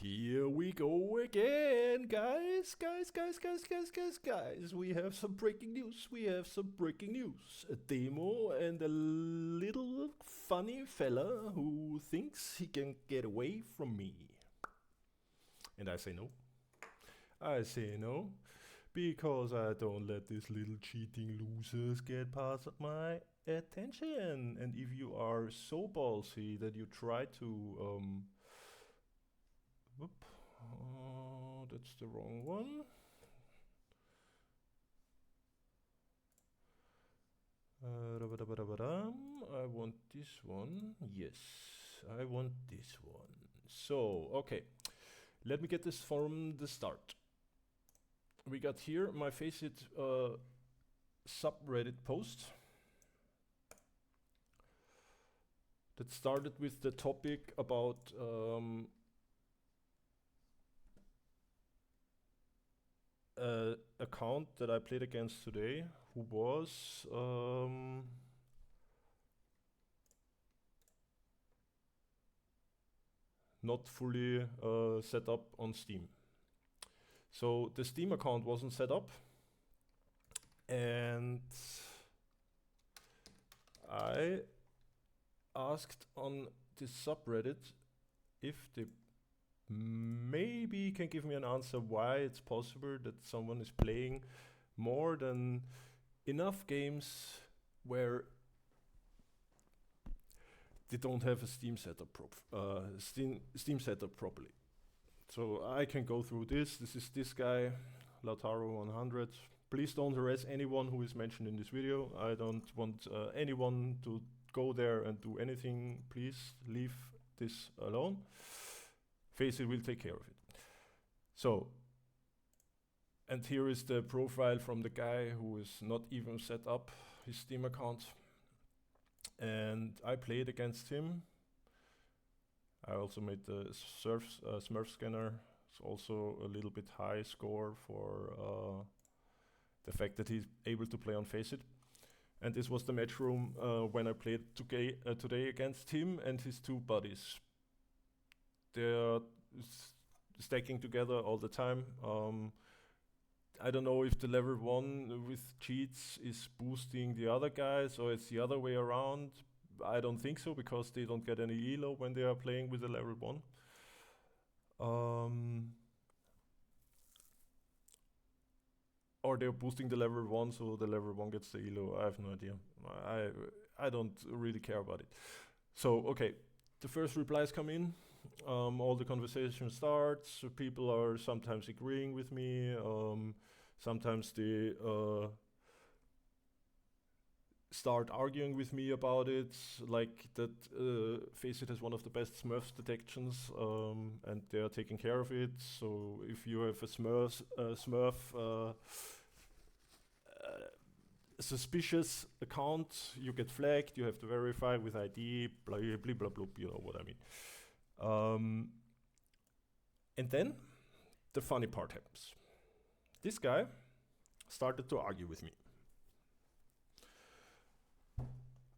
here we go again, guys. We have some breaking news. A demo and a little funny fella who thinks he can get away from me. And I say no. Because I don't let these little cheating losers get past my attention. And if you are so ballsy that you try to oh, that's the wrong one. I want this one. Yes, I want this one. So, okay, let me get this from the start. We got here my FACEIT subreddit post that started with the topic about account that I played against today, who was not fully set up on Steam. So the Steam account wasn't set up, and I asked on this subreddit if they maybe can give me an answer why it's possible that someone is playing more than enough games where they don't have a Steam setup Steam setup properly. So I can go through this. This is this guy, Lautaro100. Please don't harass anyone who is mentioned in this video. I don't want anyone to go there and do anything. Please leave this alone. FACEIT will take care of it. So, and here is the profile from the guy who is not even set up his Steam account. And I played against him. I also made the Smurf scanner. It's also a little bit high score for the fact that he's able to play on FACEIT. And this was the match room when I played today against him and his two buddies. They're stacking together all the time. I don't know if the level 1 with cheats is boosting the other guys or it's the other way around. I don't think so, because they don't get any elo when they are playing with the level 1. Or they're boosting the level 1 so the level 1 gets the elo. I have no idea. I don't really care about it. So, okay, the first replies come in. All the conversation starts. So people are sometimes agreeing with me. Sometimes they start arguing with me about it, like that FACEIT has one of the best Smurfs detections, and they are taking care of it. So if you have a Smurf suspicious account, you get flagged, you have to verify with ID, blah blah blah blah, you know what I mean. And then the funny part happens. This guy started to argue with me.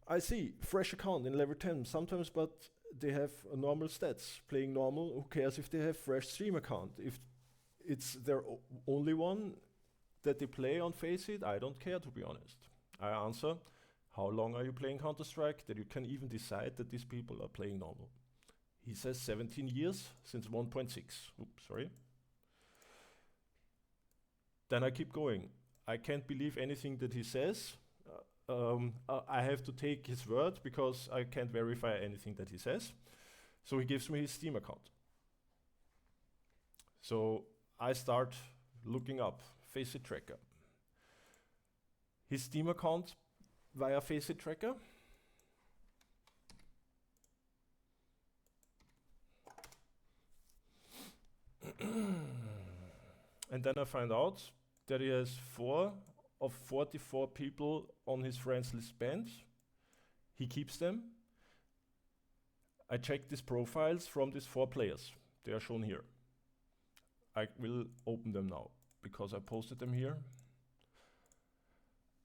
I see, fresh account in level 10 sometimes, but they have normal stats. Playing normal, who cares if they have fresh stream account? If it's their only one that they play on FACEIT, I don't care, to be honest. I answer, how long are you playing Counter-Strike that you can even decide that these people are playing normal? He says 17 years, since 1.6. Oops, sorry. Then I keep going. I can't believe anything that he says. I have to take his word because I can't verify anything that he says. So he gives me his Steam account. So I start looking up FACEIT tracker. His Steam account via FACEIT tracker. And then I find out that he has 4 of 44 people on his friends list banned. He keeps them. I checked these profiles from these 4 players. They are shown here. I will open them now because I posted them here.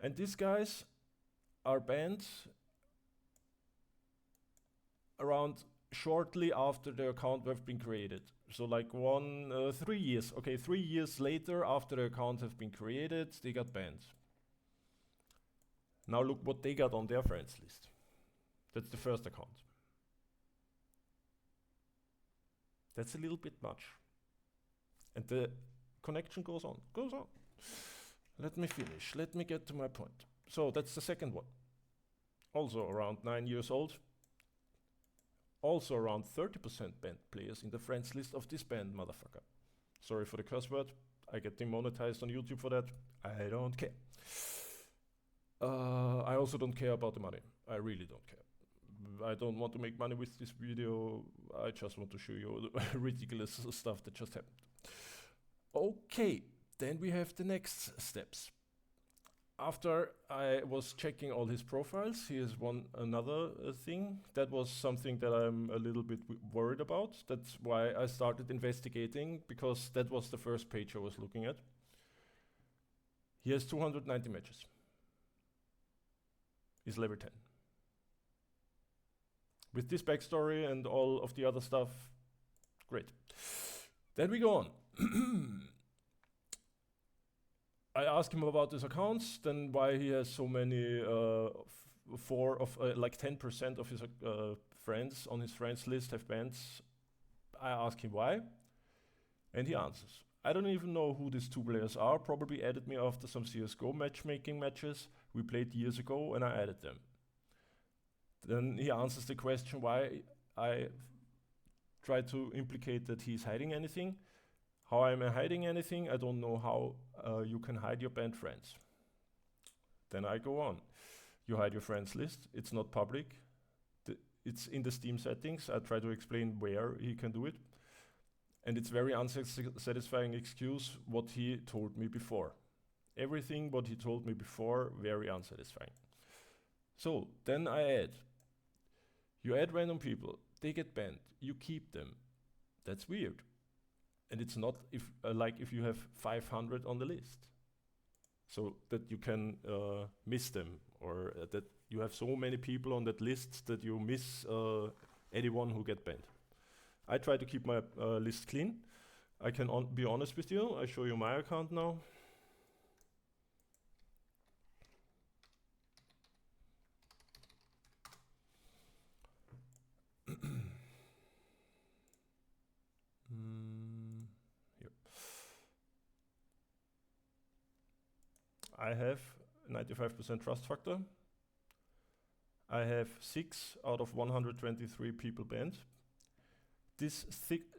And these guys are banned around shortly after the account have been created. So like 3 years. Okay, 3 years later after the account have been created, they got banned. Now look what they got on their friends list. That's the first account. That's a little bit much. And the connection goes on. Let me finish. Let me get to my point. So that's the second one. Also around 9 years old. Also around 30% banned players in the friends list of this banned motherfucker. Sorry for the curse word. I get demonetized on YouTube for that. I don't care. I also don't care about the money. I really don't care. I don't want to make money with this video. I just want to show you the ridiculous stuff that just happened. Okay, then we have the next steps. After I was checking all his profiles, here's another thing. That was something that I'm a little bit worried about. That's why I started investigating, because that was the first page I was looking at. He has 290 matches. He's level 10. With this backstory and all of the other stuff, great. Then we go on. I asked him about his accounts, then why he has so many, like 10% of his friends on his friends list have bans. I ask him why, and he answers. I don't even know who these two players are, probably added me after some CSGO matchmaking matches we played years ago, and I added them. Then he answers the question why I try to implicate that he's hiding anything. How am I hiding anything? I don't know how you can hide your banned friends. Then I go on. You hide your friends list. It's not public. It's in the Steam settings. I try to explain where he can do it. And it's very unsatisfying excuse what he told me before. Everything what he told me before, very unsatisfying. So then I add. You add random people. They get banned. You keep them. That's weird. And it's not if you have 500 on the list, so that you can miss them, or that you have so many people on that list that you miss anyone who get banned. I try to keep my list clean. I can be honest with you. I show you my account now. I have 95% trust factor. I have 6 out of 123 people banned. These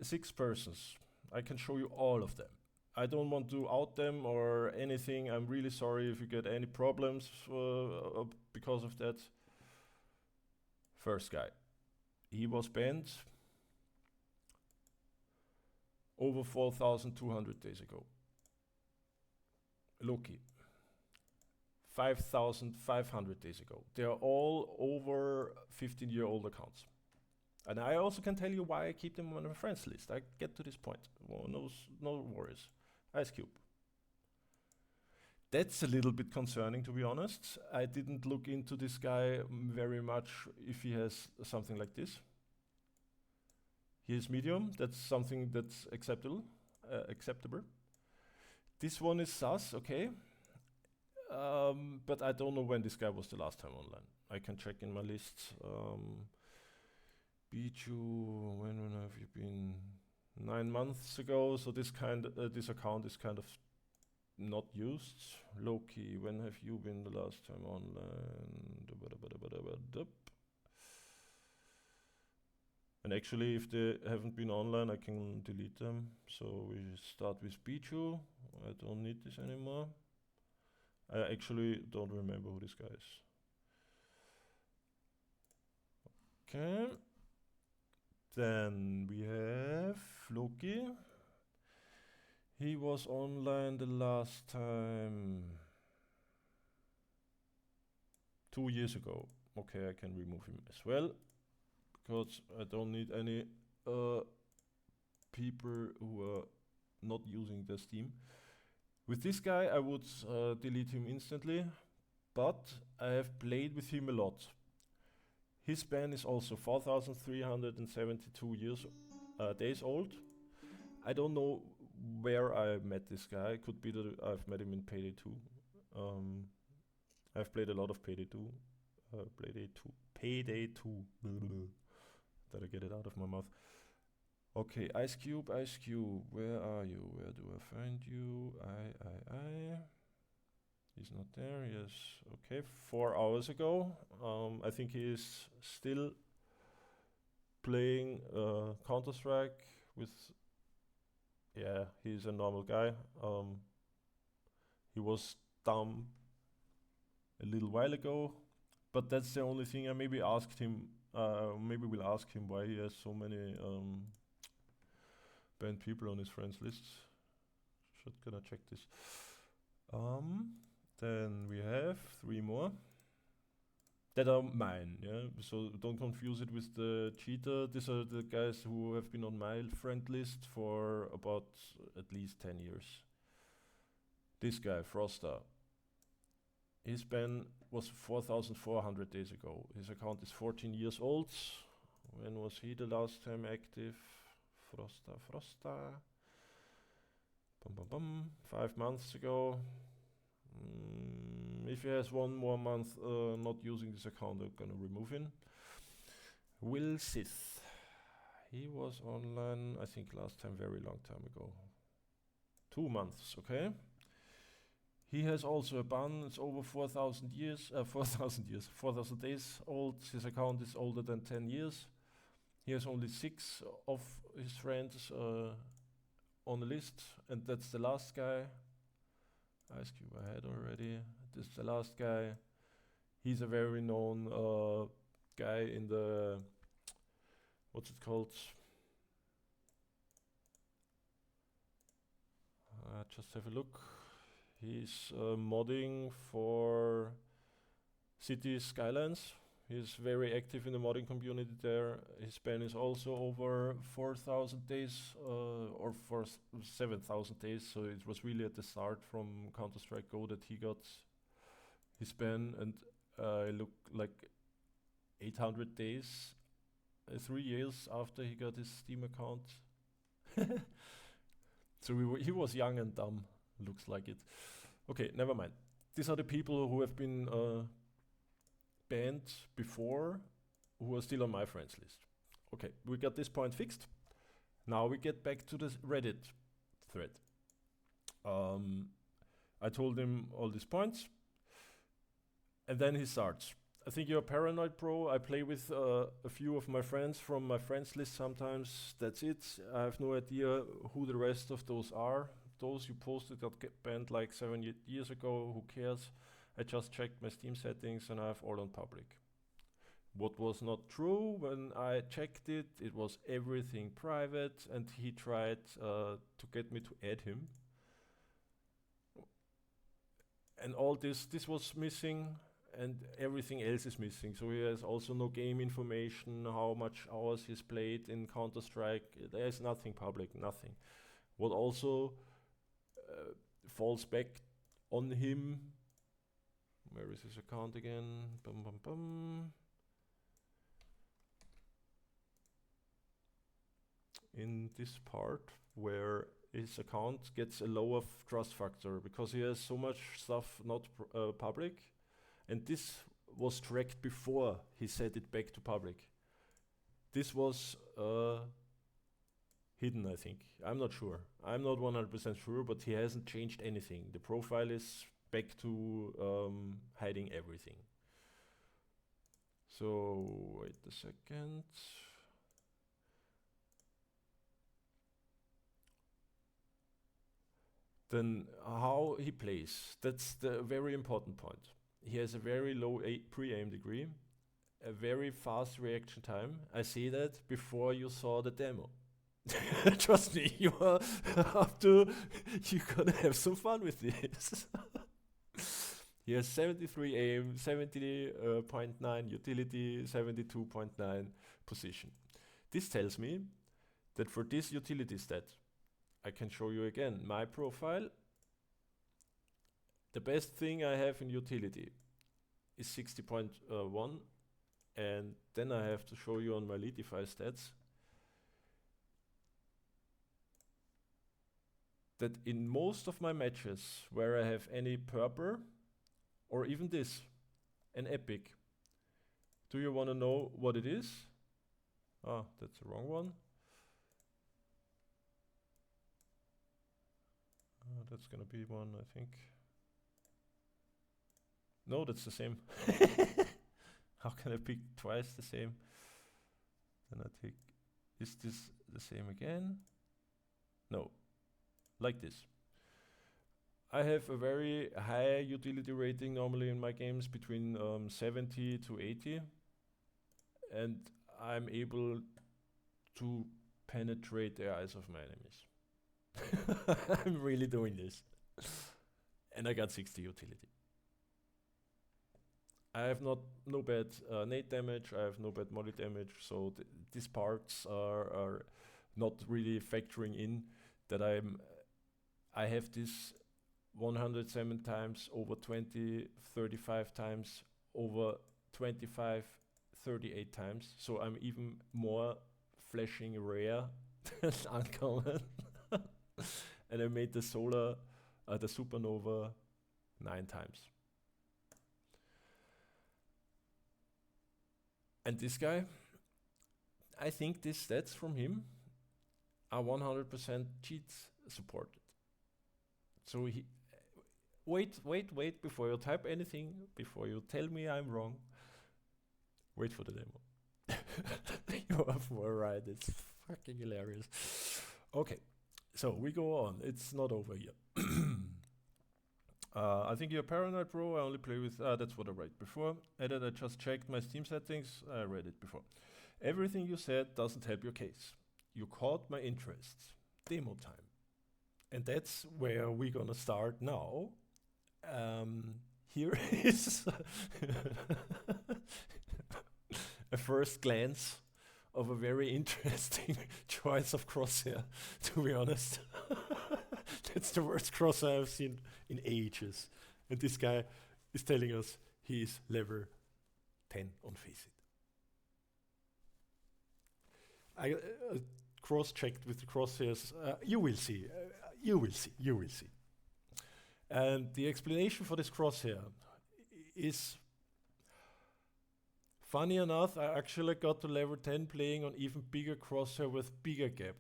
6 persons, I can show you all of them. I don't want to out them or anything. I'm really sorry if you get any problems because of that. First guy. He was banned over 4,200 days ago. Loki. 5,500 days ago. They are all over 15-year-old accounts. And I also can tell you why I keep them on my friends list. I get to this point. Well, no worries. Ice Cube. That's a little bit concerning, to be honest. I didn't look into this guy very much if he has something like this. He is medium. That's something that's acceptable. This one is sus, okay. But I don't know when this guy was the last time online. I can check in my list. Bichu, when have you been? 9 months ago. So this account is kind of not used. Loki, when have you been the last time online? And actually, if they haven't been online, I can delete them. So we start with Bichu. I don't need this anymore. I actually don't remember who this guy is. Okay. Then we have Loki. He was online the last time 2 years ago. Okay, I can remove him as well, because I don't need any people who are not using the Steam. With this guy, I would delete him instantly, but I have played with him a lot. His span is also 4,372 days old. I don't know where I met this guy. Could be that I've met him in Payday 2. I've played a lot of Payday 2. Payday 2. Did I get it out of my mouth? Okay, Ice Cube, where are you? Where do I find you? He's not there. Yes. Okay, 4 hours ago. I think he is still playing Counter-Strike with. Yeah, he's a normal guy. He was dumb a little while ago, but that's the only thing. I maybe asked him. Maybe we'll ask him why he has so many banned people on his friends list. Gonna check this. Then we have 3 more that are mine. Yeah, so don't confuse it with the cheater. These are the guys who have been on my friend list for about at least 10 years. This guy, Froster. His ban was 4,400 days ago. His account is 14 years old. When was he the last time active? Froster. 5 months ago. If he has 1 more month not using this account, I'm gonna remove him. Will Sith. He was online, I think last time, very long time ago. 2 months, okay. He has also a ban. It's over 4,000 days old. His account is older than 10 years. He has only 6 of his friends on the list, and that's the last guy. Ice Cube I had already. This is the last guy. He's a very known guy in the, what's it called? Just have a look. He's modding for City Skylines. He's very active in the modding community there. His span is also over 4,000 days or 7,000 days. So it was really at the start from Counter-Strike Go that he got his ban, and it looked like 800 days, 3 years after he got his Steam account. So he was young and dumb, looks like it. Okay, never mind. These are the people who have been banned before, who are still on my friends list. Okay, we got this point fixed. Now we get back to the Reddit thread. I told him all these points, and then he starts. I think you're paranoid, bro. I play with a few of my friends from my friends list sometimes. That's it. I have no idea who the rest of those are. Those you posted got banned like 7 years ago. Who cares? I just checked my Steam settings and I have all on public. What was not true when I checked it, it was everything private, and he tried to get me to add him. And all this was missing, and everything else is missing. So he has also no game information, how much hours he's played in Counter-Strike. There is nothing public, nothing. What also falls back on him. Where is his account again? In this part where his account gets a lower trust factor because he has so much stuff not public, and this was tracked before he set it back to public. This was hidden, I think. I'm not sure. I'm not 100% sure, but he hasn't changed anything. The profile is back to hiding everything. So wait a second. Then how he plays, that's the very important point. He has a very low pre-aim degree, a very fast reaction time. I say that before you saw the demo. Trust me, you are up to, you're gonna have some fun with this. He has 73 aim, 70.9 utility, 72.9 position. This tells me that for this utility stat, I can show you again my profile. The best thing I have in utility is 60.1, And then I have to show you on my Leadify stats that in most of my matches where I have any purple, or even this, an epic, do you want to know what it is? Ah, that's the wrong one. That's gonna be one, I think. No, that's the same. How can I pick twice the same? Then I take, is this the same again? No, like this. I have a very high utility rating normally in my games, between 70 to 80. And I'm able to penetrate the eyes of my enemies. I'm really doing this. And I got 60 utility. I have no bad nade damage, I have no bad molly damage, so these parts are not really factoring in that I have this 107 times over 20, 35 times over 25, 38 times, so I'm even more flashing rare than uncommon. And I made the solar, the supernova 9 times. And this guy, I think these stats from him are 100% cheat supported. So he, wait before you type anything, before you tell me I'm wrong. Wait for the demo. You are for a ride, it's fucking hilarious. Okay, so we go on, it's not over yet. I think you're paranoid, bro. I only play with, that's what I write before. Edit, I just checked my Steam settings. I read it before. Everything you said doesn't help your case. You caught my interest. Demo time. And that's where we're gonna start now. Here is a first glance of a very interesting choice of crosshair, to be honest. That's the worst crosshair I've seen in ages. And this guy is telling us he is level 10 on FACEIT. I cross-checked with the crosshairs. You will see. You will see. You will see. And the explanation for this crosshair is, funny enough, I actually got to level 10 playing on even bigger crosshair with bigger gap.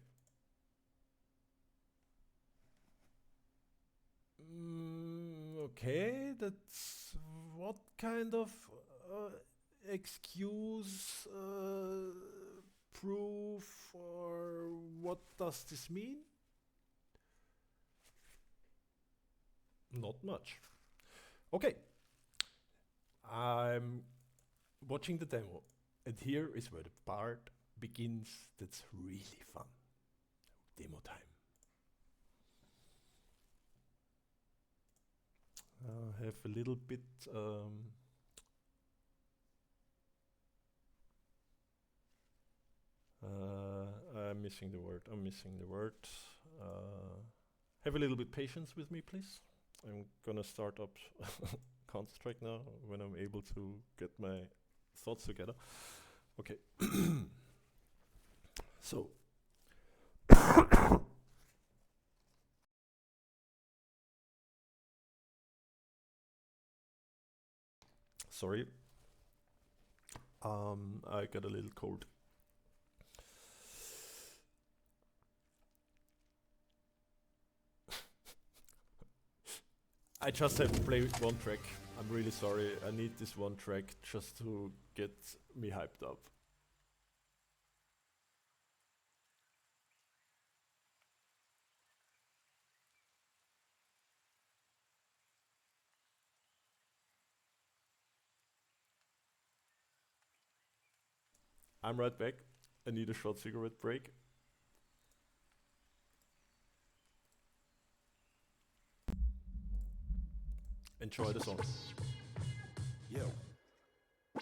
Okay, that's what kind of excuse, proof, or what does this mean? Not much. Okay, I'm watching the demo, and here is where the part begins that's really fun. Demo time. I have a little bit I'm missing the word. Have a little bit patience with me, please. I'm gonna start up Counter-Strike now when I'm able to get my thoughts together. Okay. So sorry, I got a little cold. I just have to play with one track. I'm really sorry. I need this one track just to get me hyped up. I'm right back. I need a short cigarette break. Enjoy the song. Yo. I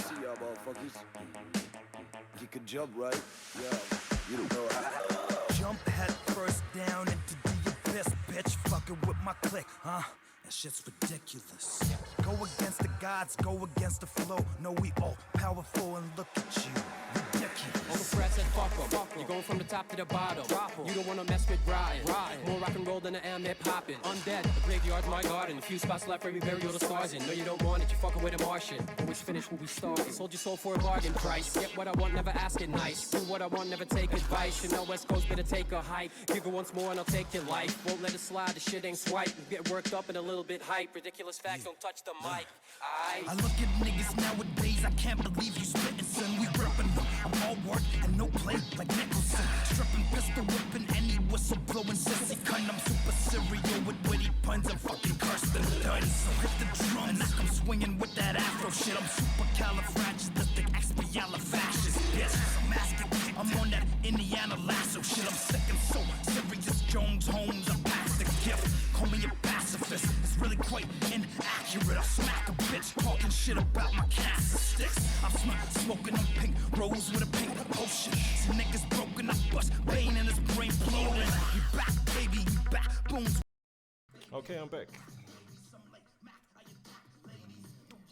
see y'all motherfuckers. You can jump, right? Yeah. You don't know how. Jump head first down into do your best, bitch. Fucking with my click, huh? That shit's ridiculous. Go against the gods, go against the flow. No, we all powerful and look at you. Ridiculous. All the press says fuck 'em. You're going from the top to the bottom. You don't wanna mess with Ryan. More rock and roll than I am hip hopping. Undead, the graveyard's my garden. A few spots left for me, bury all the stars in. No, you don't want it, you're fucking with a Martian. Always finish what we started. Sold your soul for a bargain price. Get what I want, never ask it nice. Do what I want, never take advice. You know West Coast better take a hike. Giggle once more and I'll take your life. Won't let it slide, the shit ain't swipe. Get worked up and a little bit hype. Ridiculous facts, don't touch the mic. I look at niggas nowadays, I can't believe you spittin', son. We rippin' them. I'm all work and no play like Nicholson. Stripping, pistol whipping, any whistle blowing sissy cunt. I'm super serial with witty puns and fucking curse them done. So hit the drum and I come swinging with that afro shit. I'm super califragilistic, expialifascist, bitch. I'm on that Indiana lasso shit. I'm sick and so serious. Jones Holmes, I passed the gift. Call me a pacifist. It's really quite inaccurate. I'll smack a bitch talking shit about my cancer sticks. I'm smoking on pink rose with a pink potion. See niggas broken, I bust Bane in his brain blowing. You back, baby, you back. Boom. Okay, I'm back.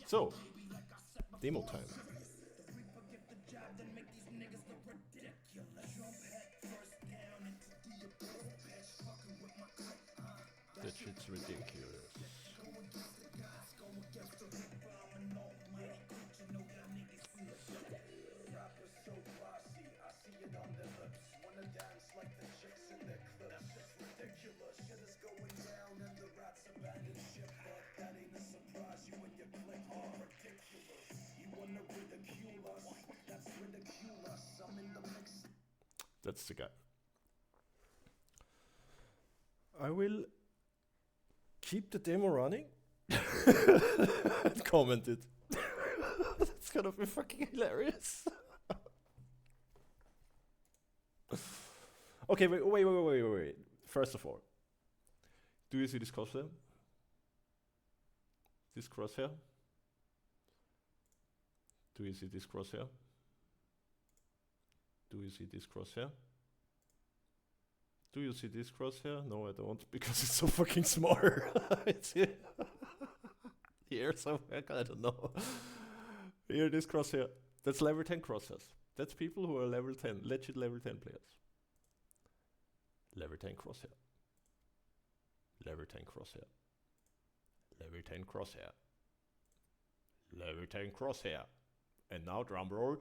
So, demo time. That shit's ridiculous. That's the guy. I will keep the demo running and comment it. That's gonna be fucking hilarious. Okay, wait. First of all, do you see this crosshair? This crosshair? Do you see this crosshair? Do you see this crosshair? Do you see this crosshair? No, I don't, because it's so fucking small. It's here. Here somewhere, I don't know. Here, this crosshair. That's level 10 crosshairs. That's people who are level 10, legit level 10 players. Level 10 crosshair. Level 10 crosshair. Level 10 crosshair. Level 10 crosshair. And now drum roll.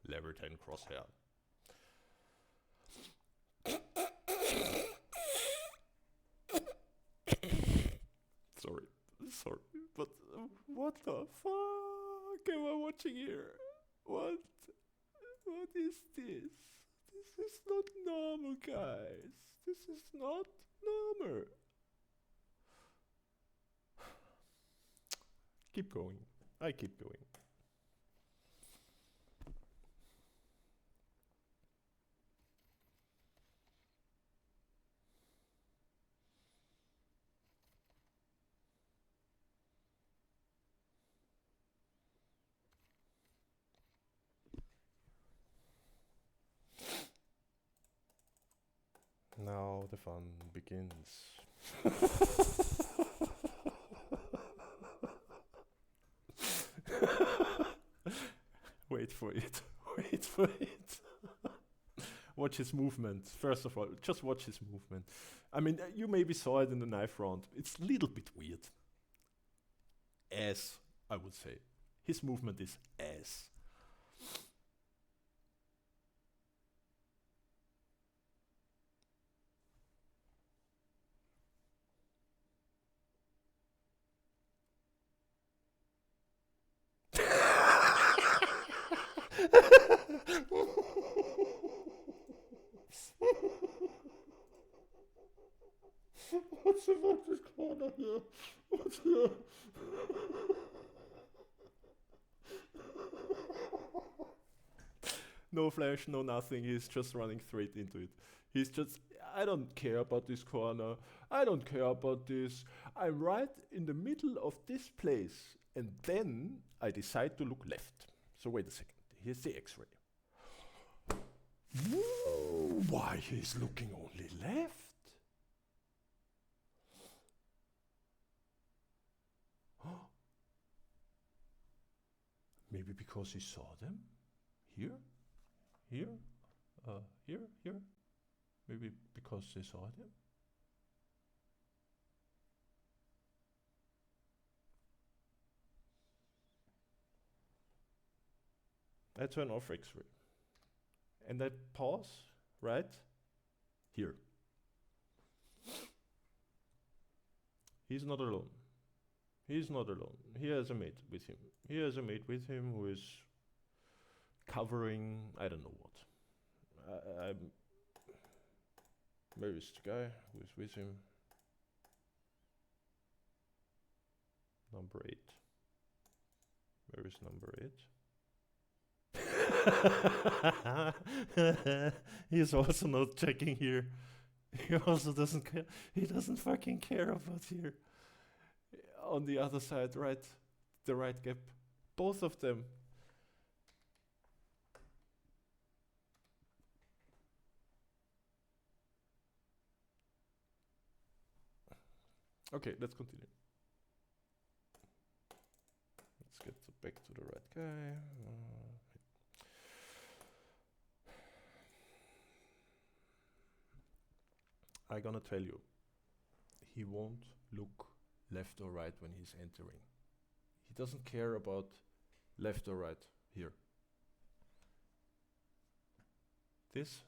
Level 10 crosshair. Sorry, but what the fuck am I watching here? What is this? This is not normal, guys. This is not normal. Keep going. I keep going. Now the fun begins. Wait for it. Wait for it. Watch his movement. First of all, just watch his movement. I mean, you maybe saw it in the knife round. It's a little bit weird. Ass, I would say. His movement is ass. What's about this corner here? What's here? No flash, no nothing. He's just running straight into it. He's just, I don't care about this corner. I don't care about this. I'm right in the middle of this place. And then I decide to look left. So wait a second. Here's the X-ray. Why he's looking only left? Maybe because he saw them? Here? Here? Here? Maybe because they saw them? I turn off X-ray. And I pause right here. He's not alone. He's not alone. He has a mate with him. He has a mate with him who is covering, I don't know what. Where is the guy who is with him? Number 8. Where is number 8? He's also not checking here. He also doesn't care. He doesn't fucking care about here. On the other side, right? The right gap. Both of them. Okay, let's continue. Let's get back to the right guy. I'm gonna tell you, he won't look left or right when he's entering. He doesn't care about left or right here. This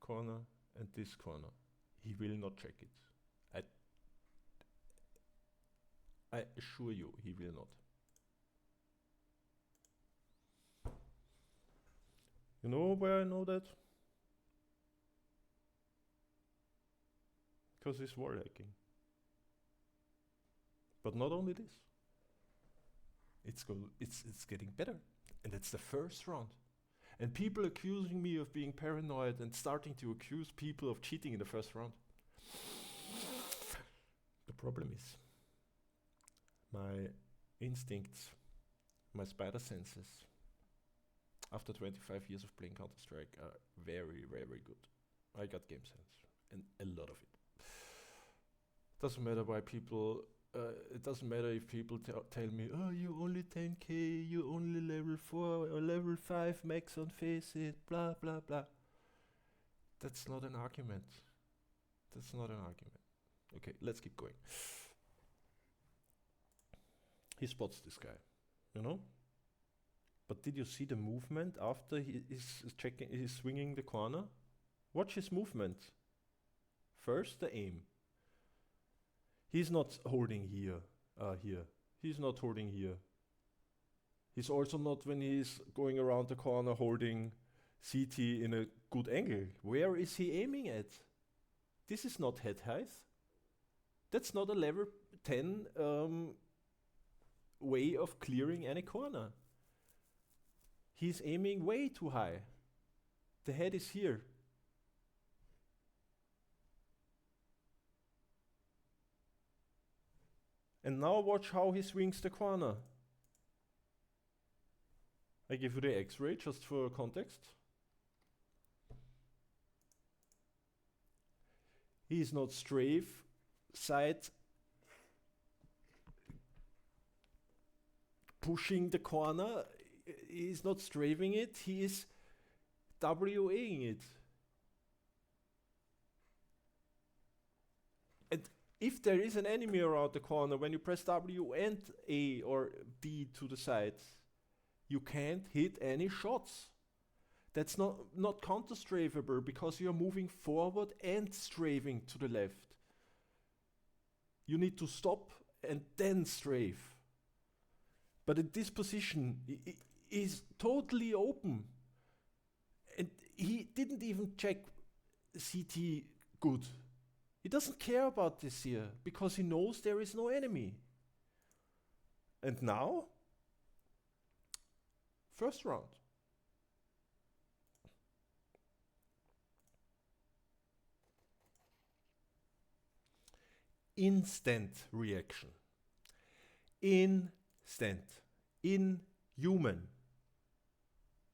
corner and this corner, he will not check it. I assure you, he will not. You know where I know that? Because he's wall hacking. But not only this. It's getting better. And it's the first round. And people accusing me of being paranoid and starting to accuse people of cheating in the first round. The problem is, my instincts, my spider senses, after 25 years of playing Counter-Strike, are very, very good. I got game sense, and a lot of it. Doesn't matter why people, it doesn't matter if people tell me, oh, you only 10k, you only level 4 or level 5 max on FACEIT, blah, blah, blah. That's not an argument. That's not an argument. Okay, let's keep going. He spots this guy, you know? But did you see the movement after he is checking, he's swinging the corner? Watch his movement. First, the aim. He's not holding here. He's not holding here. He's also not, when he's going around the corner, holding CT in a good angle. Where is he aiming at? This is not head height. That's not a level 10 way of clearing any corner. He's aiming way too high. The head is here. And now watch how he swings the corner. I give you the X-ray just for context. He is not strafe, side, pushing the corner. He is not strafing it, he is WAing it. And if there is an enemy around the corner, when you press W and A or B to the side, you can't hit any shots. That's not counter-strafable because you're moving forward and strafing to the left. You need to stop and then strafe. But in this position, he's totally open. And he didn't even check CT good. He doesn't care about this here because he knows there is no enemy. And now, first round. Instant reaction. Instant. Inhuman.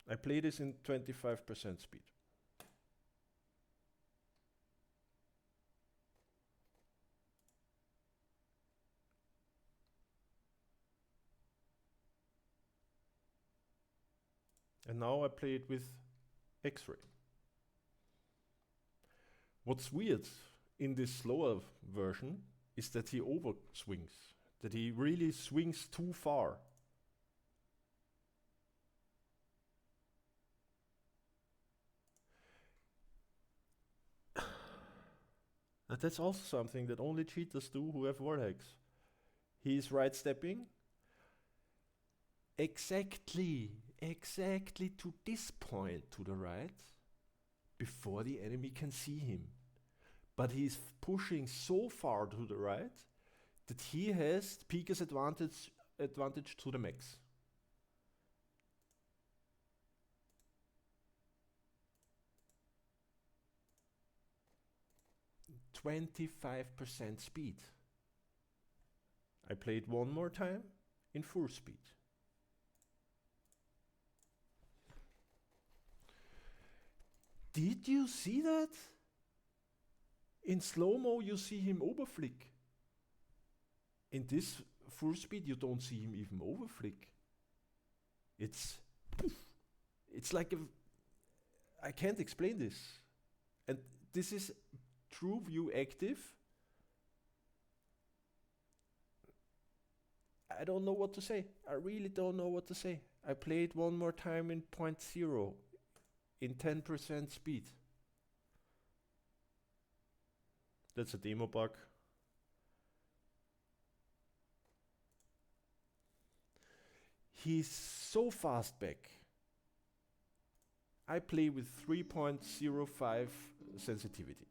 I play this in 25% speed. And now I play it with X-ray. What's weird in this slower version is that he overswings, that he really swings too far. And that's also something that only cheaters do who have Vortex. He's right stepping exactly to this point to the right before the enemy can see him. But he's pushing so far to the right that he has Pika's advantage to the max. %25% speed. I played one more time in full speed. Did you see that? In slow-mo you see him overflick. In this full speed you don't see him even overflick. It's like I can't explain this. And this is true view active. I don't know what to say. I really don't know what to say. I played one more time in 0.0 in 10% speed. That's a demo bug. He's so fast back. I play with 3.05 sensitivity.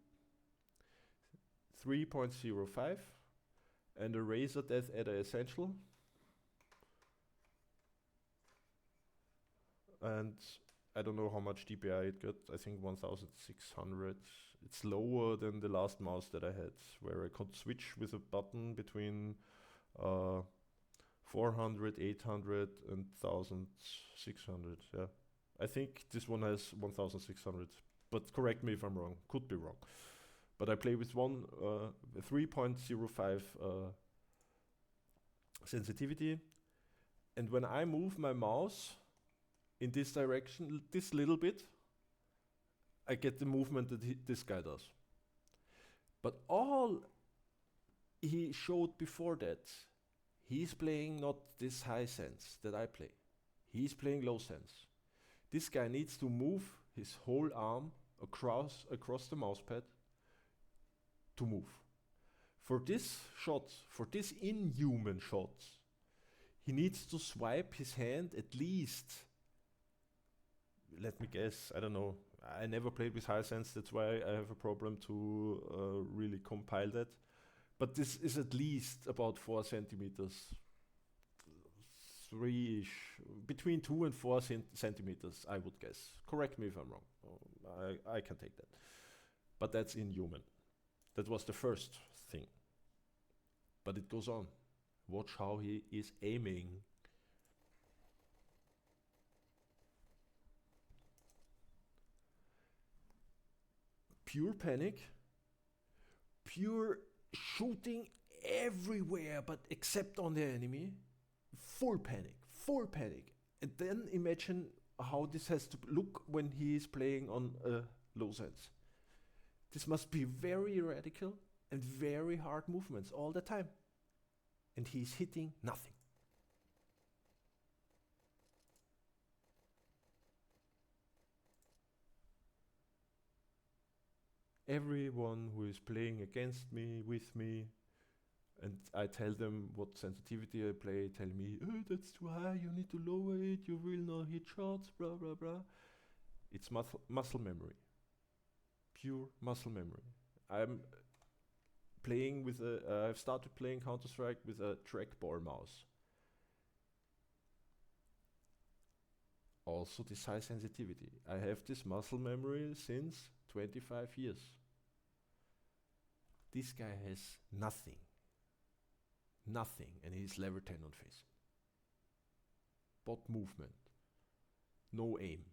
3.05 and a razor death at a essential. And I don't know how much DPI it got. I think 1600. It's lower than the last mouse that I had, where I could switch with a button between 400, 800 and 1600. Yeah, I think this one has 1600, but correct me if I'm wrong. Could be wrong. But I play with 3.05 sensitivity, and when I move my mouse in this direction, this little bit, I get the movement that this guy does. But all he showed before that, he's playing not this high sense that I play. He's playing low sense. This guy needs to move his whole arm across the mousepad to move. For this shot, for this inhuman shot, he needs to swipe his hand at least, let me guess, I don't know. I never played with high sense, that's why I have a problem to really compile that. But this is at least about 4 centimeters, 3-ish, between 2 and 4 centimeters, I would guess. Correct me if I'm wrong. I can take that. But that's inhuman. That was the first thing. But it goes on. Watch how he is aiming. Pure panic. Pure shooting everywhere, but except on the enemy. Full panic. Full panic. And then imagine how this has to look when he is playing on low sense. This must be very radical and very hard movements all the time. And he's hitting nothing. Everyone who is playing against me, with me, and I tell them what sensitivity I play, tell me, oh, that's too high, you need to lower it, you will not hit shots, blah, blah, blah. It's muscle memory. Pure muscle memory. I'm playing with I've started playing Counter-Strike with a trackball mouse. Also this high sensitivity. I have this muscle memory since 25 years. This guy has nothing. Nothing, and he's level 10 on FACEIT. Bot movement. No aim.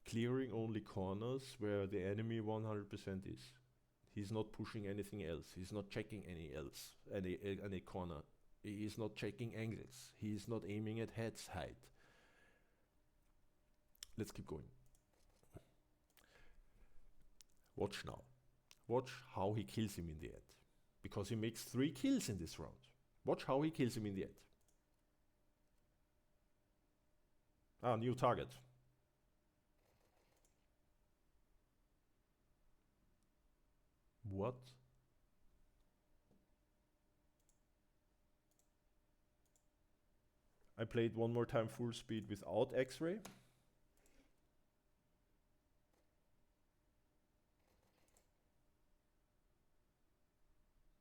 Clearing only corners where the enemy 100% is. He's not pushing anything else. He's not checking any corner. He is not checking angles. He is not aiming at head's height. Let's keep going. Watch now. Watch how he kills him in the end. Because he makes 3 kills in this round. Watch how he kills him in the end. Ah, new target. What? I played one more time full speed without X-ray.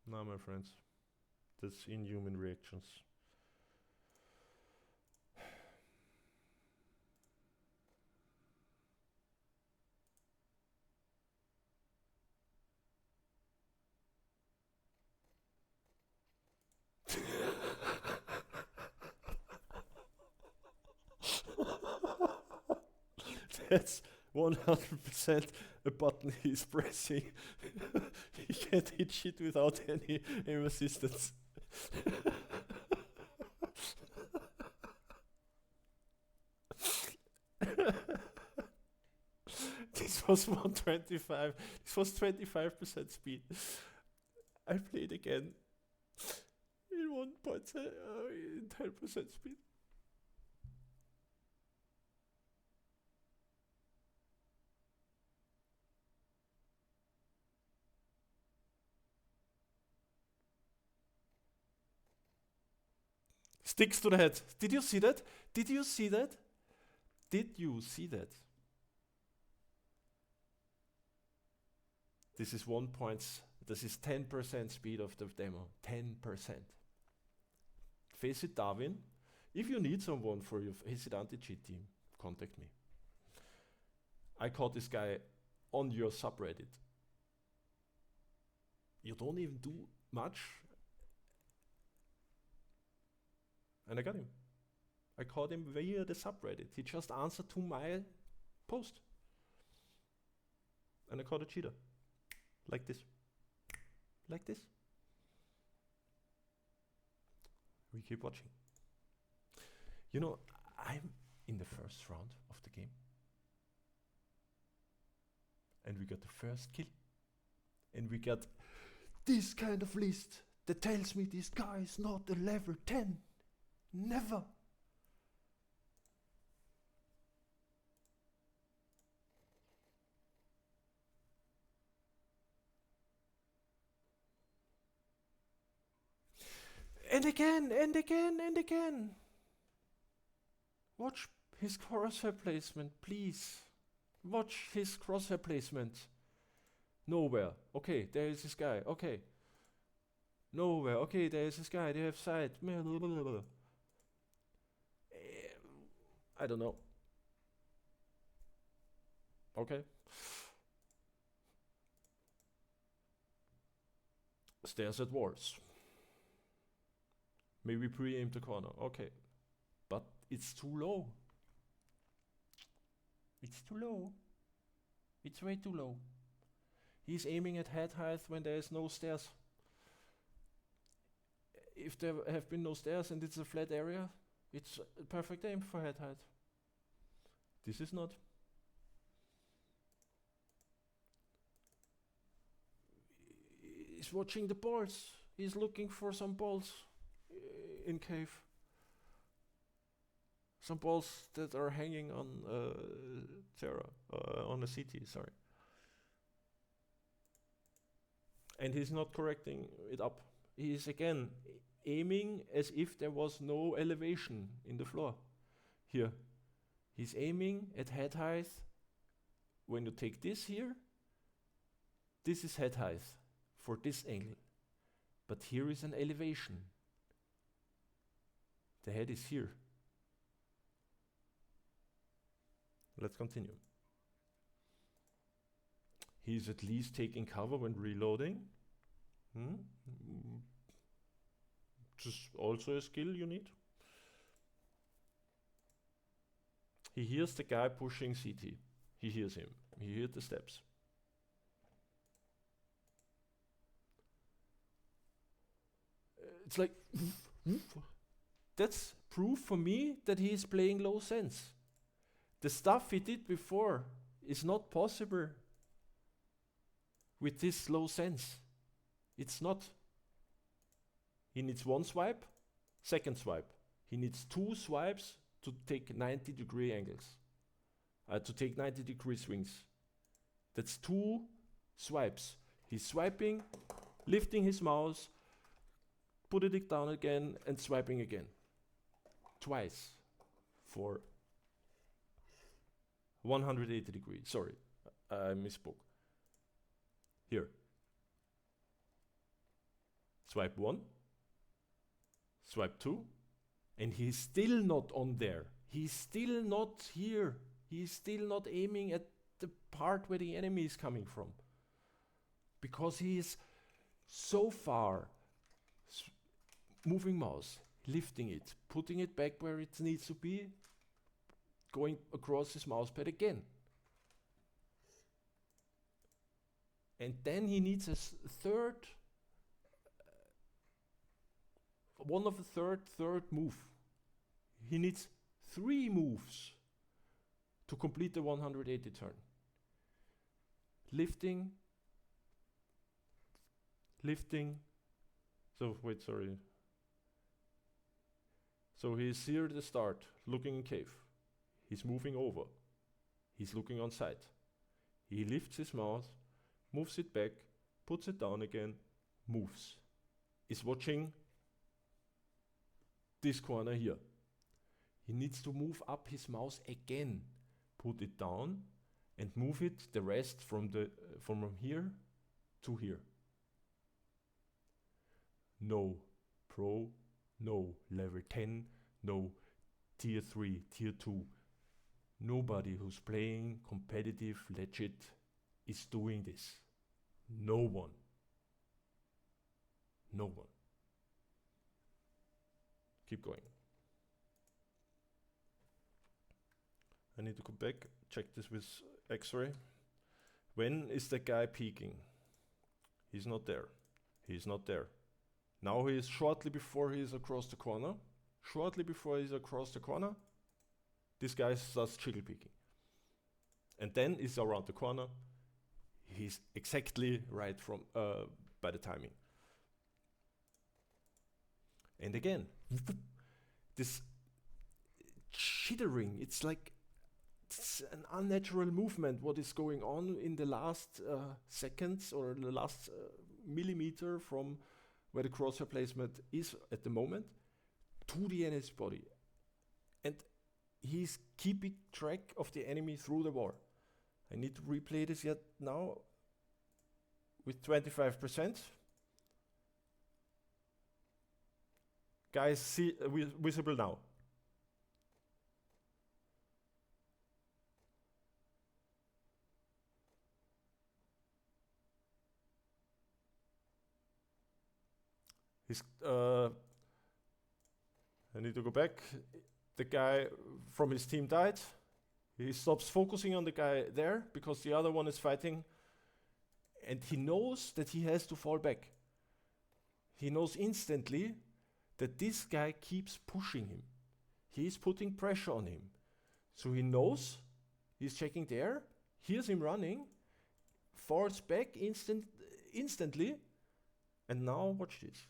No, my friends, that's inhuman reactions. That's 100% a button he's pressing. He can't hit shit without any aim assistance. This was 125. This was 25% speed. I played again in 10% speed. Sticks to the head. Did you see that? Did you see that? Did you see that? This is 1 point. This is 10% speed of the demo. 10%. FACEIT Darwin. If you need someone for your FACEIT anti-cheat team, contact me. I caught this guy on your subreddit. You don't even do much. And I got him. I caught him via the subreddit. He just answered to my post. And I caught a cheater. Like this. Like this. We keep watching. You know, I'm in the first round of the game. And we got the first kill. And we got this kind of list that tells me this guy is not a level 10. Never. And again, and again, and again. Watch his crosshair placement, please. Watch his crosshair placement. Nowhere. Okay, there is this guy. Okay. Nowhere. Okay, there is this guy. They have sight. I don't know. Okay. Stairs at walls. Maybe pre-aim the corner. Okay. But it's too low. It's too low. It's way too low. He's aiming at head height when there is no stairs. If there have been no stairs and it's a flat area, it's a perfect aim for head height. This is not. He's watching the balls. He's looking for some balls in cave. Some balls that are hanging on Terra, on a CT, sorry. And he's not correcting it up. He is again aiming as if there was no elevation in the floor. Here. He's aiming at head height. When you take this here, this is head height for this angle. But here is an elevation. The head is here. Let's continue. He's at least taking cover when reloading. Just also a skill you need. He hears the guy pushing CT. He hears him. He hears the steps. It's like, that's proof for me that he is playing low sense. The stuff he did before is not possible with this slow sense. It's not. He needs one swipe, second swipe. He needs two swipes to take 90-degree angles, to take 90-degree swings. That's two swipes. He's swiping, lifting his mouse, putting it down again, and swiping again. Twice for 180 degrees. Sorry, I misspoke. Here. Swipe 1, swipe 2, and he's still not on there. He's still not here. He's still not aiming at the part where the enemy is coming from. Because he is so far moving mouse, lifting it, putting it back where it needs to be, going across his mouse pad again. And then he needs a third, third move. He needs 3 moves to complete the 180 turn. Lifting. So wait, sorry. So he's here at the start, looking in cave. He's moving over. He's looking on side. He lifts his mouse, moves it back, puts it down again, moves. Is watching this corner here. He needs to move up his mouse again, put it down, and move it the rest from here to here. No pro, no level 10, no tier 3, tier 2. Nobody who's playing competitive legit is doing this. No one. No one. Keep going. I need to go back, check this with X-ray. When is the guy peaking? He's not there. He's not there. Now he is shortly before he is across the corner. Shortly before he's across the corner, this guy starts jiggle peeking. And then he's around the corner. He's exactly right from by the timing. And again, this chittering, it's like it's an unnatural movement, what is going on in the last seconds or the last millimeter from where the crosshair placement is at the moment to the enemy's body. And he's keeping track of the enemy through the war. I need to replay this yet now with 25%. Guys, see visible now. I need to go back. The guy from his team died. He stops focusing on the guy there because the other one is fighting. And he knows that he has to fall back. He knows instantly that this guy keeps pushing him. He's putting pressure on him. So he knows, he's checking there, hears him running, falls back instantly, and now watch this.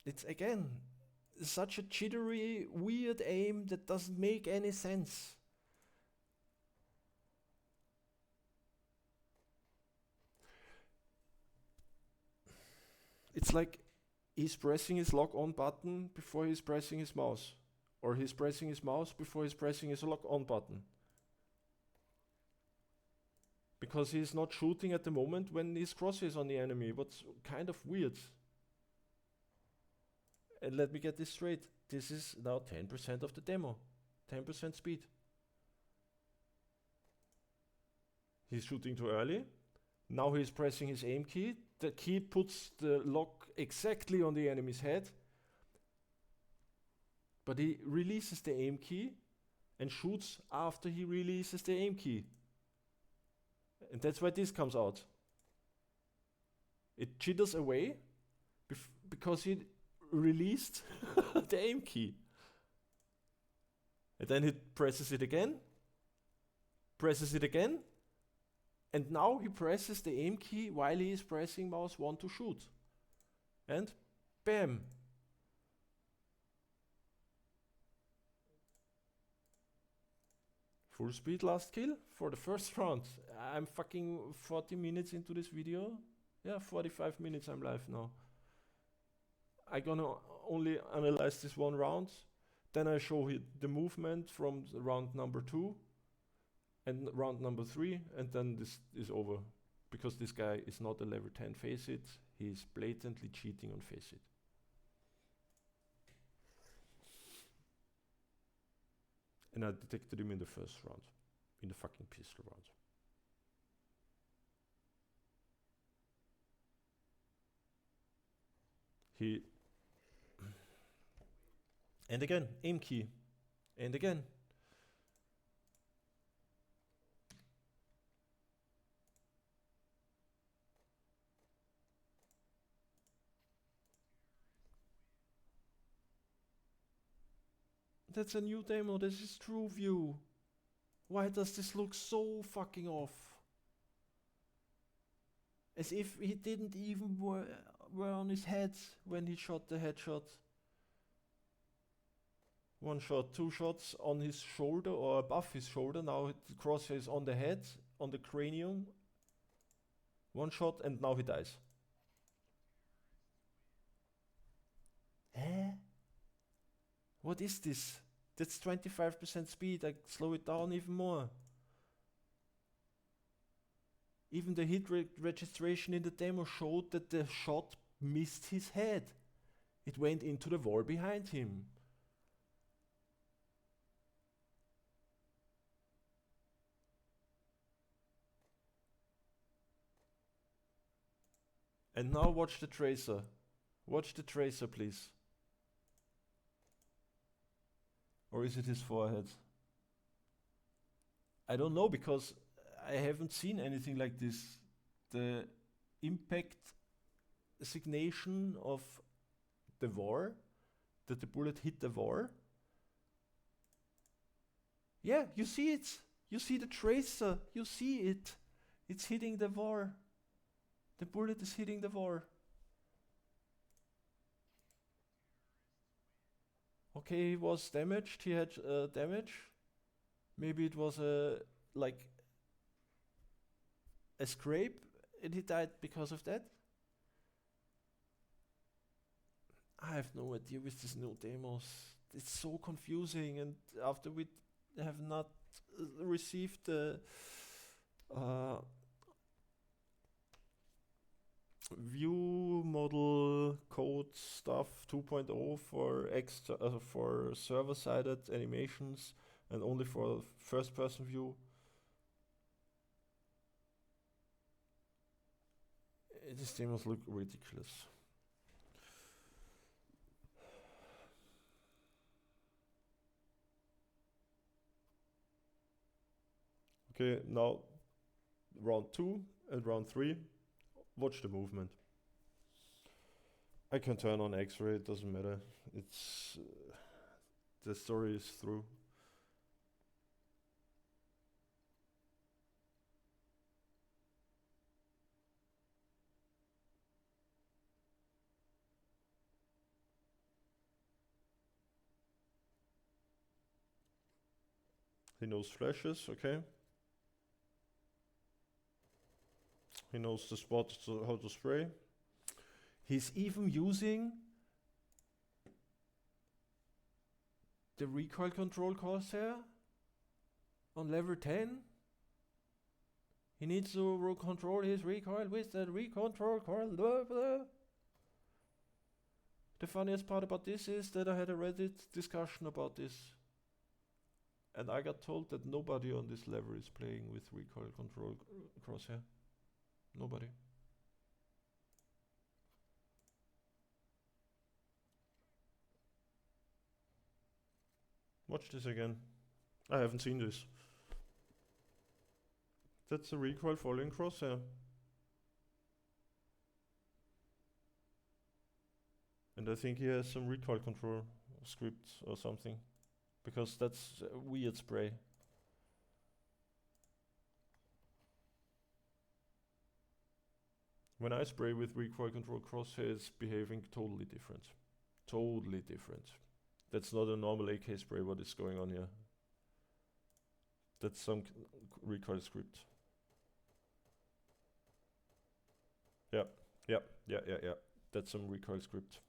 It's again such a jittery, weird aim that doesn't make any sense. It's like he's pressing his lock on button before he's pressing his mouse, or he's pressing his mouse before he's pressing his lock on button. Because he's not shooting at the moment when his crosshair is on the enemy, what's kind of weird. And let me get this straight. This is now 10% of the demo. 10% speed. He's shooting too early. Now he's pressing his aim key. The key puts the lock exactly on the enemy's head. But he releases the aim key and shoots after he releases the aim key. And that's why this comes out. It jitters away because released the aim key. And then he presses it again, and now he presses the aim key while he is pressing mouse 1 to shoot. And bam! Full speed last kill for the first round. I'm fucking 40 minutes into this video. Yeah, 45 minutes I'm live now. I'm gonna only analyze this one round. Then I show the movement from round number 2 and round number 3, and then this is over. Because this guy is not a level 10 FACEIT, he is blatantly cheating on FACEIT. And I detected him in the first round, in the fucking pistol round. And again, aim key, and again. That's a new demo, this is true view. Why does this look so fucking off? As if he didn't even were on his head when he shot the headshot. 1 shot, 2 shots on his shoulder or above his shoulder. Now the crosshair is on the head, on the cranium. 1 shot and now he dies. Eh? What is this? That's 25% speed. I slow it down even more. Even the hit registration in the demo showed that the shot missed his head. It went into the wall behind him. And now watch the tracer. Watch the tracer, please. Or is it his forehead? I don't know, because I haven't seen anything like this. The impact signation of the war, that the bullet hit the war. Yeah, you see it. You see the tracer. You see it. It's hitting the war. The bullet is hitting the war. Okay, he was damaged. He had damage. Maybe it was like a scrape, and he died because of that. I have no idea with these new demos. It's so confusing, and after we have not received the view model code stuff 2.0 for for server-sided animations and only for first-person view. These demos look ridiculous. Okay, now round 2 and round 3. Watch the movement. I can turn on X-ray, it doesn't matter. It's the story is through. He knows flashes, okay. He knows the spot, how to spray. He's even using the recoil control crosshair on level 10. He needs to control his recoil with the recoil control. The funniest part about this is that I had a Reddit discussion about this. And I got told that nobody on this level is playing with recoil control crosshair. Nobody. Watch this again. I haven't seen this. That's a recoil following crosshair. And I think he has some recoil control script or something, because that's a weird spray. When I spray with recoil control, crosshair is behaving totally different. Totally different. That's not a normal AK spray, what is going on here. That's some recoil script. Yeah. That's some recoil script.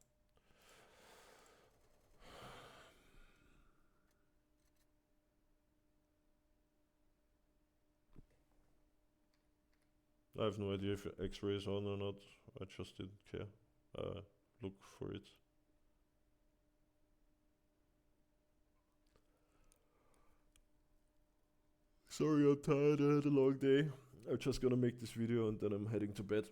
I have no idea if X-ray is on or not. I just didn't care. Look for it. Sorry, I'm tired. I had a long day. I'm just gonna make this video and then I'm heading to bed.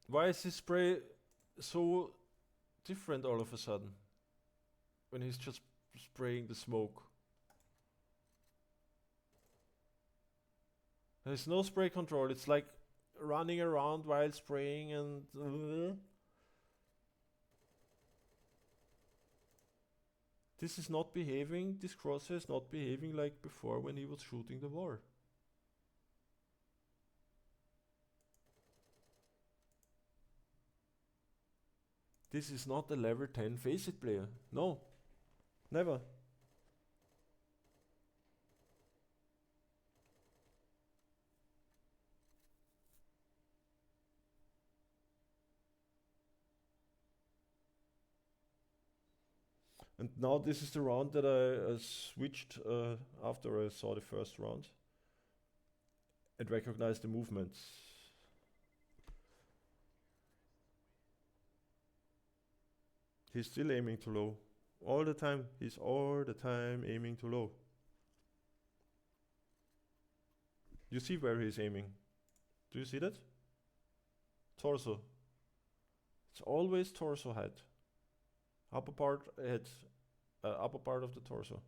Why is this spray so different all of a sudden? When he's just spraying the smoke. There's no spray control. It's like running around while spraying and... This is not behaving, this crosshair is not behaving like before when he was shooting the wall. This is not a level 10 FACEIT player. No. Never. And now this is the round that I switched after I saw the first round and recognized the movements. He's still aiming too low. All the time. He's all the time aiming too low. You see where he's aiming. Do you see that? Torso. It's always torso height. Upper part head. Upper part of the torso.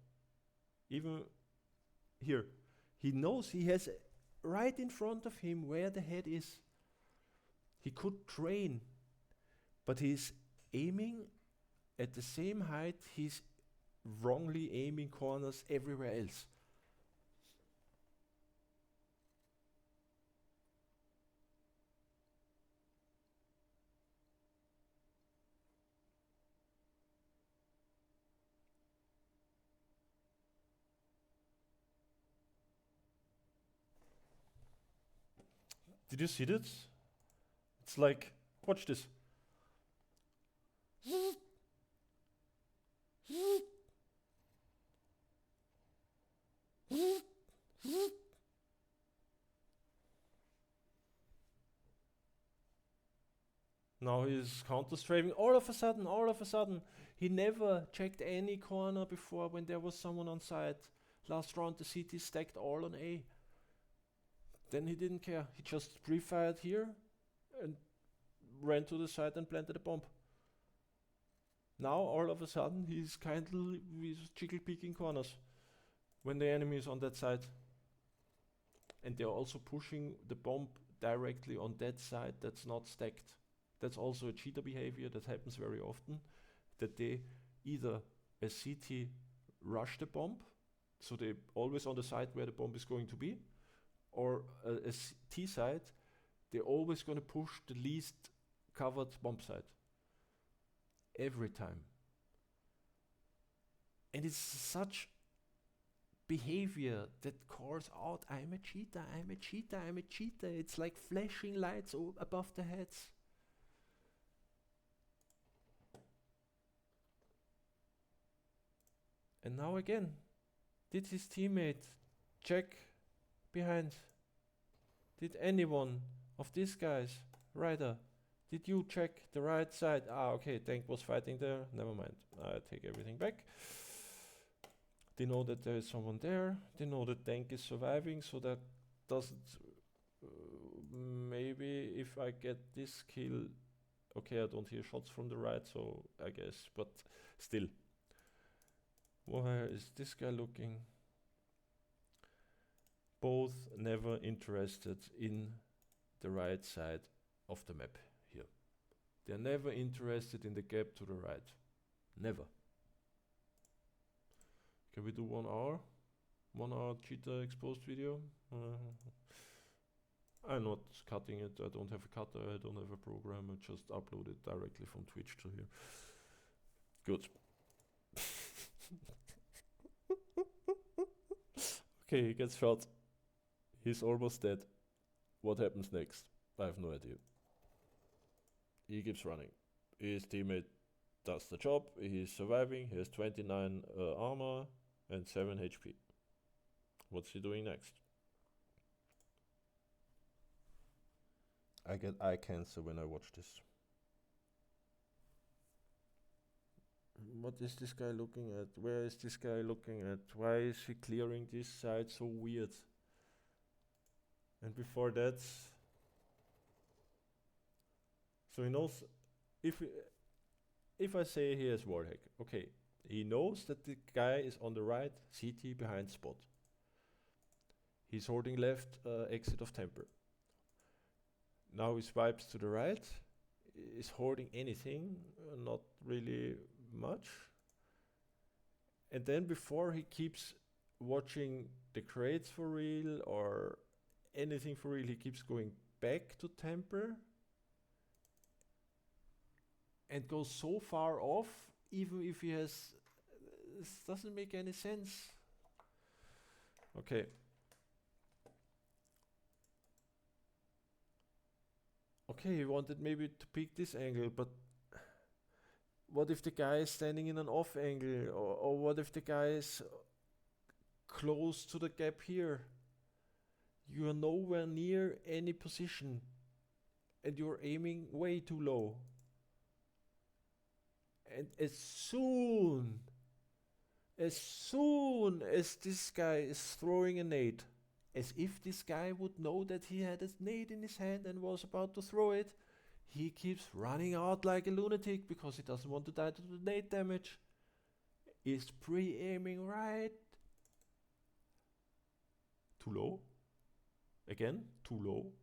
Even here. He knows he has right in front of him where the head is. He could train. But he's aiming at the same height, he's wrongly aiming corners everywhere else. Did you see this? It's like, watch this. Now he's counter-strafing. All of a sudden, he never checked any corner before when there was someone on side. Last round the CT stacked all on A. Then he didn't care. He just pre-fired here and ran to the side and planted a bomb. Now all of a sudden he's jiggle peeking corners when the enemy is on that side. And they're also pushing the bomb directly on that side that's not stacked. That's also a cheater behavior that happens very often, that they either as CT rush the bomb, so they're always on the side where the bomb is going to be, or as T side, they're always going to push the least covered bomb side. Every time. And it's such behavior that calls out, I'm a cheater, I'm a cheater, I'm a cheater. It's like flashing lights above the heads. And now again, did his teammate check behind? Did anyone of these guys, Ryder, did you check the right side? Ah, okay, tank was fighting there. Never mind. I take everything back. They know that there is someone there. They know that tank is surviving, so that doesn't... maybe if I get this kill... Okay, I don't hear shots from the right, so I guess, but still. Where is this guy looking? both never interested in the right side of the map here. They're never interested in the gap to the right. Never. Can we do 1 hour? 1 hour cheater exposed video? I'm not cutting it. I don't have a cutter. I don't have a program. I just upload it directly from Twitch to here. Good. Okay, he gets shot. He's almost dead. What happens next? I have no idea. He keeps running. His teammate does the job. He's surviving. He has 29 armor and 7 HP. What's he doing next? I get eye cancer when I watch this. What is this guy looking at? Where is this guy looking at? Why is he clearing this side so weird? And before that, so he knows if I say he has wallhack, okay, he knows that the guy is on the right CT behind spot. He's holding left exit of temper. Now he swipes to the right, is holding anything, not really much. And then before he keeps watching the crates for real or anything for real, he keeps going back to temper and goes so far off, even if he has, this doesn't make any sense. Okay. Okay, he wanted maybe to pick this angle, but what if the guy is standing in an off angle, or what if the guy is close to the gap here? You are nowhere near any position and you're aiming way too low. And as soon as this guy is throwing a nade, as if this guy would know that he had a nade in his hand and was about to throw it, he keeps running out like a lunatic because he doesn't want to die to the nade damage. Is pre-aiming right. Too low. Again, too low.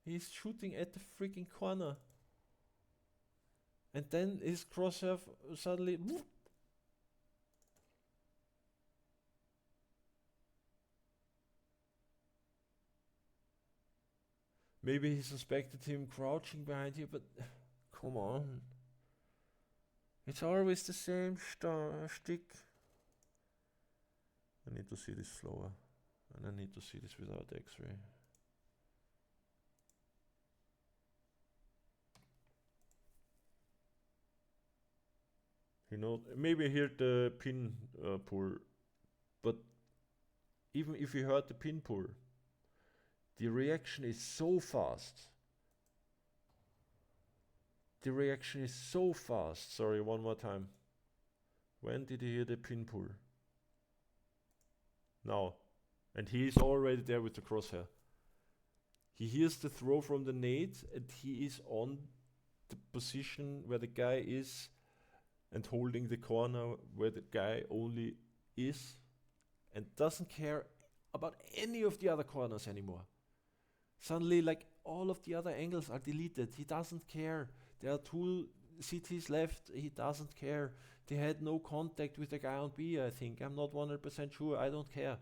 He's shooting at the freaking corner. And then his crosshair suddenly... Maybe he suspected him crouching behind here, but come on. It's always the same shtick. I need to see this slower. And I need to see this without X-ray. You know, maybe I heard the pin pull, but even if you heard the pin pull, the reaction is so fast. The reaction is so fast. Sorry, one more time. When did he hear the pin pull? Now. And he is already there with the crosshair. He hears the throw from the nade and he is on the position where the guy is and holding the corner where the guy only is and doesn't care about any of the other corners anymore. Suddenly, like, all of the other angles are deleted. He doesn't care. There are 2 CTs left. He doesn't care. They had no contact with the guy on B, I think. I'm not 100% sure. I don't care.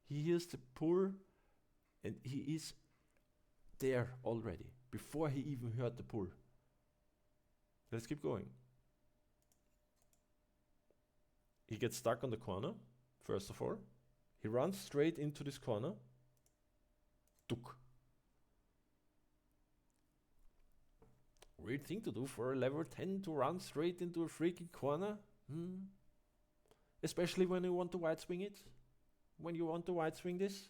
He hears the pull and he is there already before he even heard the pull. Let's keep going. He gets stuck on the corner, first of all. He runs straight into this corner. Tuk. Weird thing to do for a level 10 to run straight into a freaking corner. Especially when you want to wide swing it. When you want to wide swing this.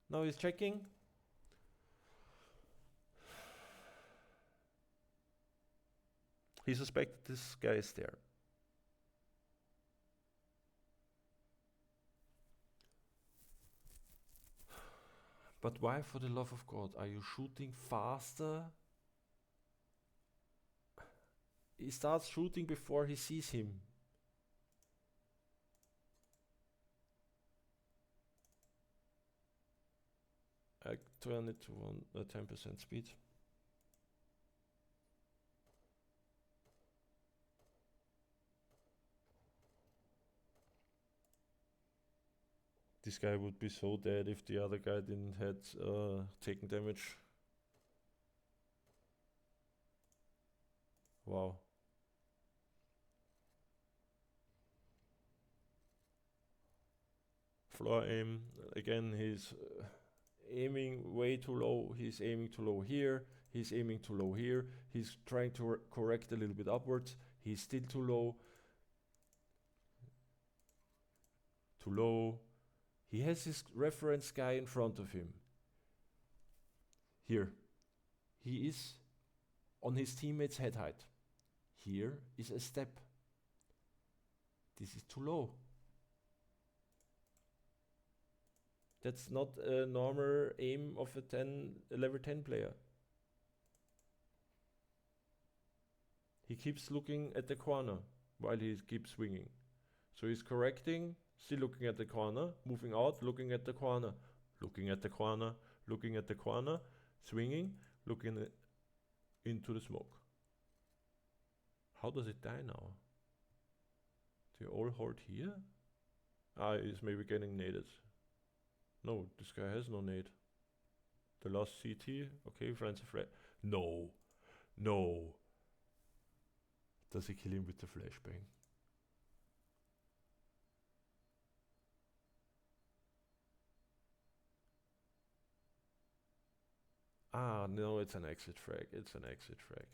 Now he's checking. He suspected this guy is there. But why, for the love of God, are you shooting faster? He starts shooting before he sees him. I turn it to 10% speed. This guy would be so dead if the other guy didn't had taken damage. Wow. Floor aim. Again, he's aiming way too low. He's aiming too low here. He's aiming too low here. He's trying to correct a little bit upwards. He's still too low. Too low. He has his reference guy in front of him. Here. He is on his teammate's head height. Here is a step. This is too low. That's not a normal aim of a level 10 player. He keeps looking at the corner while he keeps swinging. So he's correcting, still looking at the corner, moving out, looking at the corner, looking at the corner, looking at the corner, swinging, looking into the smoke. How does it die now? Do you all hold here? Ah, he's maybe getting naded. No, this guy has no nade. The last CT, okay, finds a flash. No, no. Does he kill him with the flashbang? Ah, no, it's an exit frag. It's an exit frag.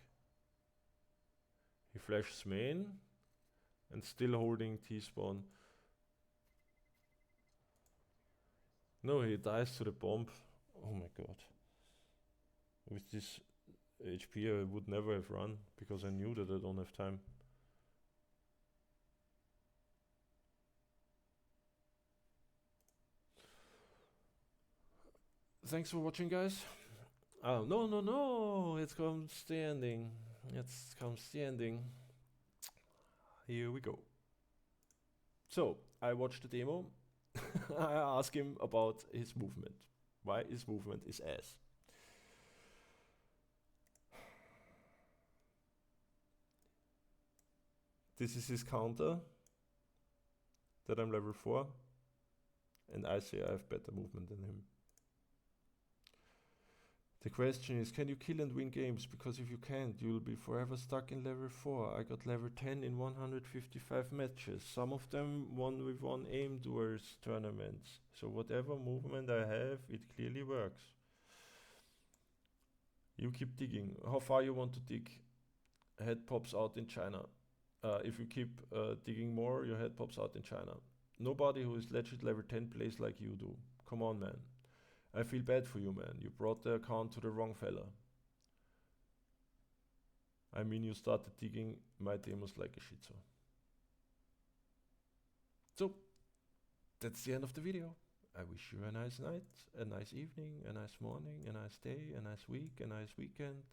He flashes main and still holding T-spawn. No, he dies to the bomb. Oh my god. With this HP I would never have run because I knew that I don't have time. Thanks for watching, guys. Oh, no, it's come to the ending. It's comes the ending. Here we go. So, I watched the demo. I asked him about his movement. Why his movement is ass. This is his counter. That I'm level 4. And I say I have better movement than him. The question is, can you kill and win games? Because if you can't, you will be forever stuck in level 4. I got level 10 in 155 matches. Some of them won with one aim duels tournaments. So whatever movement I have, it clearly works. You keep digging. How far you want to dig? Head pops out in China. If you keep digging more, your head pops out in China. Nobody who is legit level 10 plays like you do. Come on, man. I feel bad for you, man. You brought the account to the wrong fella. I mean, you started digging my demos like a shitso. So, that's the end of the video. I wish you a nice night, a nice evening, a nice morning, a nice day, a nice week, a nice weekend.